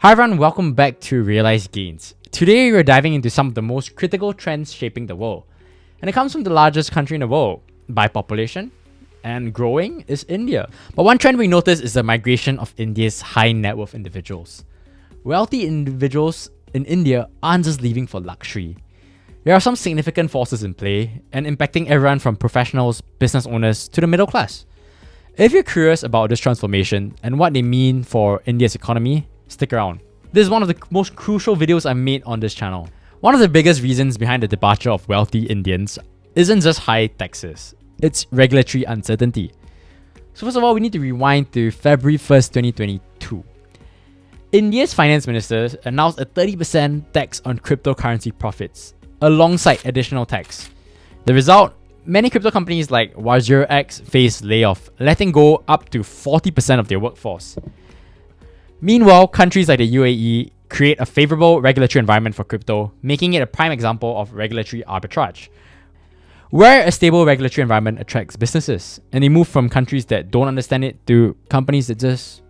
Hi everyone, welcome back to Realized Gains. Today we're diving into some of the most critical trends shaping the world. And it comes from the largest country in the world by population and growing is India. But one trend we notice is the migration of India's high net worth individuals. Wealthy individuals in India aren't just leaving for luxury. There are some significant forces in play and impacting everyone from professionals, business owners to the middle class. If you're curious about this transformation and what they mean for India's economy, stick around. This is one of the most crucial videos I've made on this channel. One of the biggest reasons behind the departure of wealthy Indians isn't just high taxes, it's regulatory uncertainty. So first of all, we need to rewind to February 1st, 2022. India's finance minister announced a 30% tax on cryptocurrency profits, alongside additional tax. The result? Many crypto companies like Wazir-X faced layoff, letting go up to 40% of their workforce. Meanwhile, countries like the UAE create a favorable regulatory environment for crypto, making it a prime example of regulatory arbitrage, where a stable regulatory environment attracts businesses, and they move from countries that don't understand it to companies that just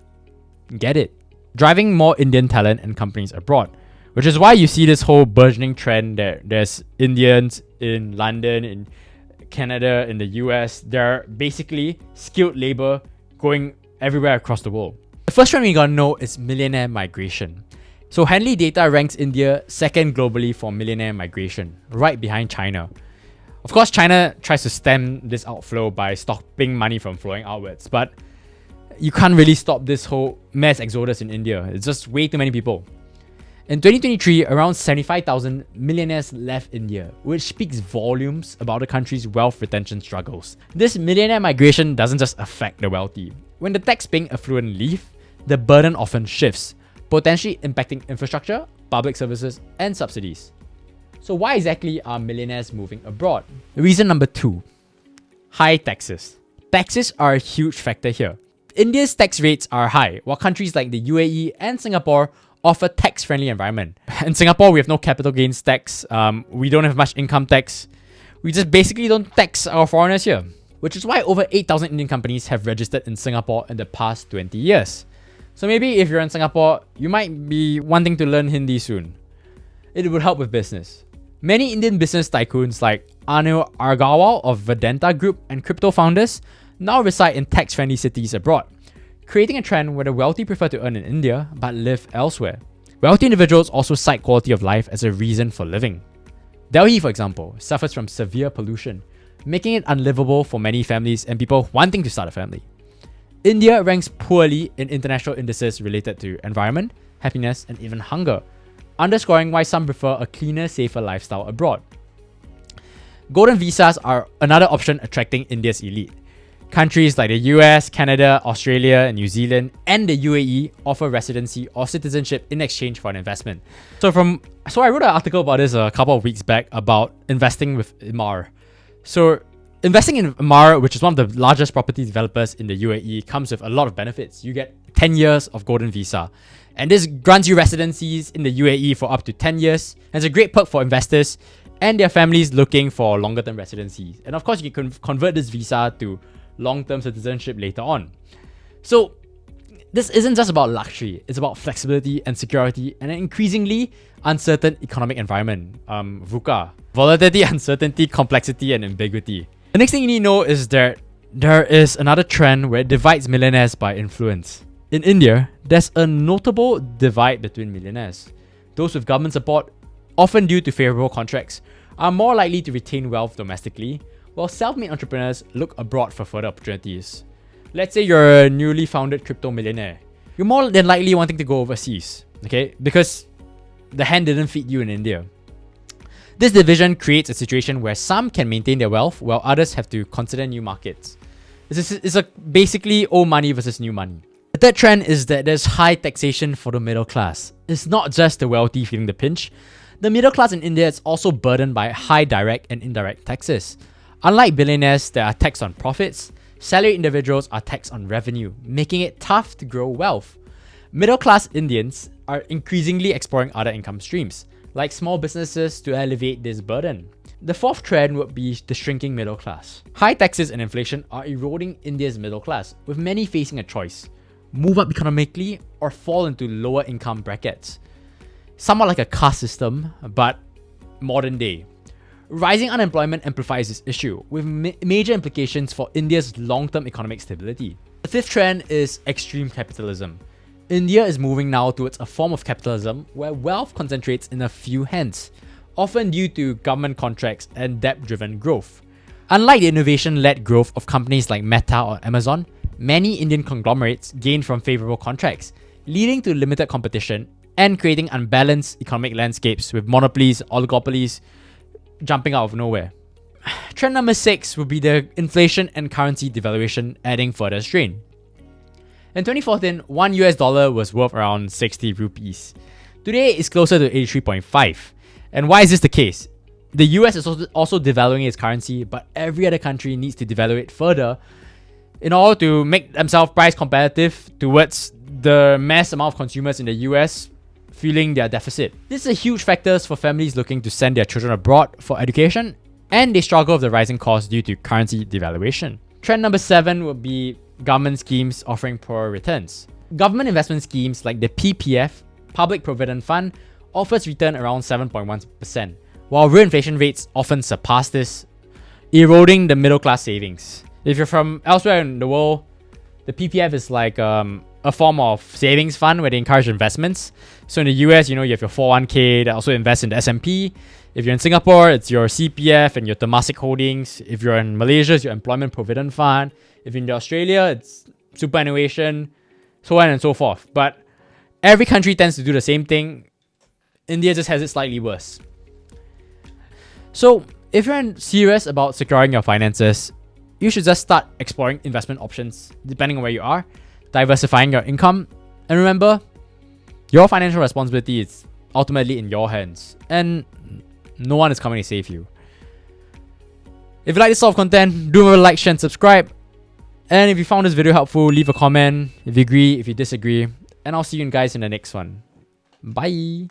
get it, driving more Indian talent and companies abroad, which is why you see this whole burgeoning trend that there's Indians in London, in Canada, in the US. They're basically skilled labor going everywhere across the world. The first trend we gotta know is millionaire migration. So Henley data ranks India second globally for millionaire migration, right behind China. Of course, China tries to stem this outflow by stopping money from flowing outwards, but you can't really stop this whole mass exodus in India. It's just way too many people. In 2023, around 75,000 millionaires left India, which speaks volumes about the country's wealth retention struggles. This millionaire migration doesn't just affect the wealthy. When the tax-paying affluent leave, the burden often shifts, potentially impacting infrastructure, public services, and subsidies. So why exactly are millionaires moving abroad? Reason number 2, high taxes. Taxes are a huge factor here. India's tax rates are high, while countries like the UAE and Singapore offer tax-friendly environment. In Singapore, we have no capital gains tax, we don't have much income tax, we just basically don't tax our foreigners here. Which is why over 8,000 Indian companies have registered in Singapore in the past 20 years. So maybe if you're in Singapore, you might be wanting to learn Hindi soon. It would help with business. Many Indian business tycoons like Anil Agarwal of Vedanta Group and crypto founders now reside in tax-friendly cities abroad, creating a trend where the wealthy prefer to earn in India but live elsewhere. Wealthy individuals also cite quality of life as a reason for living. Delhi, for example, suffers from severe pollution, making it unlivable for many families and people wanting to start a family. India ranks poorly in international indices related to environment, happiness, and even hunger, underscoring why some prefer a cleaner, safer lifestyle abroad. Golden visas are another option attracting India's elite. Countries like the US, Canada, Australia, and New Zealand, and the UAE offer residency or citizenship in exchange for an investment. So I wrote an article about this a couple of weeks back about investing with Emaar. So investing in Emaar, which is one of the largest property developers in the UAE, comes with a lot of benefits. You get 10 years of golden visa. And this grants you residencies in the UAE for up to 10 years. And it's a great perk for investors and their families looking for longer term residencies. And of course, you can convert this visa to long-term citizenship later on. So this isn't just about luxury, it's about flexibility and security and an increasingly uncertain economic environment. VUCA. Volatility, uncertainty, complexity, and ambiguity. The next thing you need to know is that there is another trend where it divides millionaires by influence. In India, there's a notable divide between millionaires. Those with government support, often due to favorable contracts, are more likely to retain wealth domestically, while self-made entrepreneurs look abroad for further opportunities. Let's say you're a newly founded crypto millionaire. You're more than likely wanting to go overseas, okay? Because the hand didn't feed you in India. This division creates a situation where some can maintain their wealth while others have to consider new markets. It's basically old money versus new money. The third trend is that there's high taxation for the middle class. It's not just the wealthy feeling the pinch. The middle class in India is also burdened by high direct and indirect taxes. Unlike billionaires that are taxed on profits, salaried individuals are taxed on revenue, making it tough to grow wealth. Middle-class Indians are increasingly exploring other income streams, like small businesses, to alleviate this burden. The fourth trend would be the shrinking middle class. High taxes and inflation are eroding India's middle class, with many facing a choice: move up economically, or fall into lower income brackets. Somewhat like a caste system, but modern day. Rising unemployment amplifies this issue, with major implications for India's long-term economic stability. The fifth trend is extreme capitalism. India is moving now towards a form of capitalism where wealth concentrates in a few hands, often due to government contracts and debt-driven growth. Unlike the innovation-led growth of companies like Meta or Amazon, many Indian conglomerates gain from favorable contracts, leading to limited competition and creating unbalanced economic landscapes with monopolies, oligopolies jumping out of nowhere. Trend number 6 would be the inflation and currency devaluation adding further strain. In 2014, one US dollar was worth around 60 rupees. Today, it's closer to 83.5. And why is this the case? The US is also devaluing its currency, but every other country needs to devalue it further in order to make themselves price competitive towards the mass amount of consumers in the US feeling their deficit. This is a huge factor for families looking to send their children abroad for education, and they struggle with the rising costs due to currency devaluation. Trend number 7 would be government schemes offering poor returns. Government investment schemes like the PPF, Public Provident Fund, offers return around 7.1%, while real inflation rates often surpass this, eroding the middle class savings. If you're from elsewhere in the world, the PPF is like a form of savings fund where they encourage investments. So in the US, you have your 401k that also invests in the S&P. If you're in Singapore, it's your CPF and your Temasek holdings. If you're in Malaysia, it's your Employment Provident Fund. If you're in Australia, it's superannuation, so on and so forth. But every country tends to do the same thing. India just has it slightly worse. So if you're serious about securing your finances, you should just start exploring investment options depending on where you are, diversifying your income, and remember, your financial responsibility is ultimately in your hands, and no one is coming to save you. If you like this sort of content, do remember to like, share, and subscribe. And if you found this video helpful, leave a comment if you agree, if you disagree, and I'll see you guys in the next one. Bye!